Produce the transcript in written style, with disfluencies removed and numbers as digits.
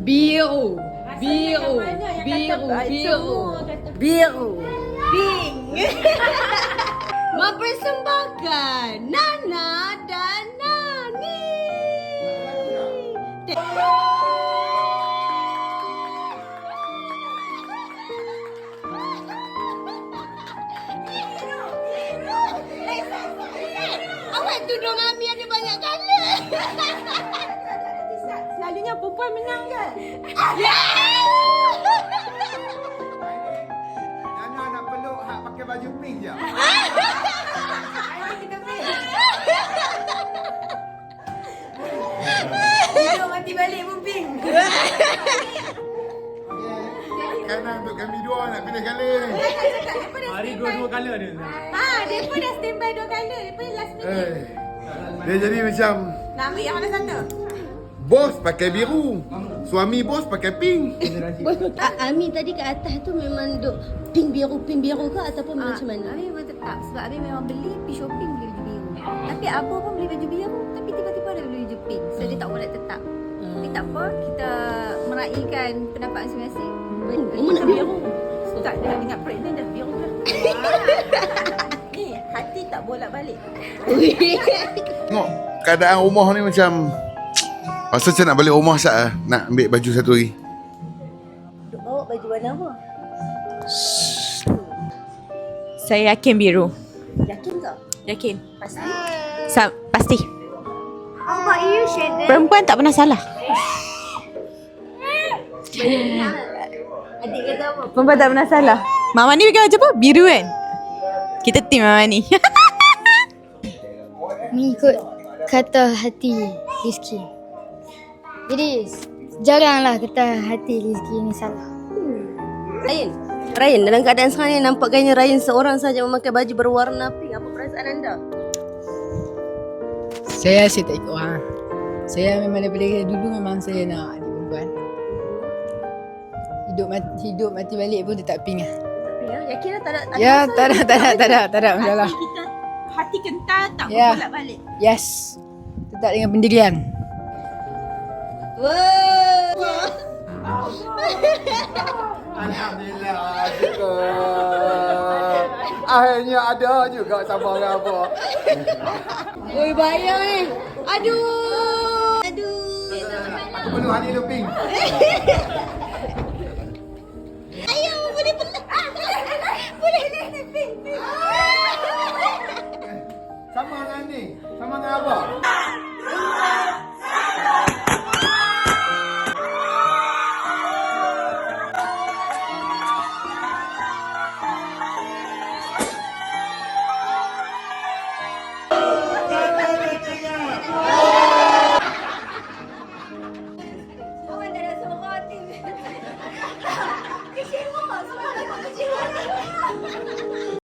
Biru. Biru. Biru. Biru. Biru. Pink. Mempersembahkan Nana dan Nani. Awak tudung Ami ada banyak colour. Selalunya perempuan menang kan? Nana nak peluk hak pakai baju pink je. Kita main. Hidung mati balik pun pink. Kan untuk kami dua nak pilih colour ni. Hari dua colour dia. Dia pun dah standby 2 colour. Dia pun last minute. Dia jadi macam Nak ambil yang mana satu? bos pakai biru, suami bos pakai pink. Ami tadi kat atas tu memang duk pink biru ke ataupun macam mana? Abi memang tetap. Sebab Abi memang beli pergi shopping beli baju biru. Tapi Abah pun beli baju biru. Tapi tiba-tiba dia beli baju pink. So dia tak boleh tetap. Tapi tak apa. Kita meraihkan pendapat masing-masing. Umur nak biru. Tak, dia nak ingat pregnant dah biru dah. Ni hati tak bolak-balik. Tengok keadaan rumah ni macam rasa macam nak balik rumah sat nak ambil baju satu lagi. Duk bawa baju warna apa? Saya yakin biru. Yakin tak? Yakin. Pasti? Pasti. How about you, Shaden? Perempuan tak pernah salah. Adik kata apa? Perempuan tak pernah salah. Mama ni pegang macam apa? Biru kan? Kita tim Mama ni. Mengikut kata hati Rizky. Jadi jaranglah kata hati Rizky ni salah. Ryan, dalam keadaan sekarang ni nampak gayanya Ryan seorang saja memakai baju berwarna pink. Apa perasaan anda? Saya tak ikut orang. Saya memang daripada dulu memang saya nak adik perempuan. Hidup mati balik pun tetap pink lah. Yakin tak ada Ya, tak ada masalah. Hati kita, hati kental tak Ya. bolak-balik. Yes. Tetap dengan pendirian. Alhamdulillah juga. Akhirnya ada juga sama dengan apa. Oi, bayang ni. Aduh. Aku penuh hati lu pink. Ayah, boleh pelak. Boleh ni pink. Sama dengan ni. Sama dengan abang.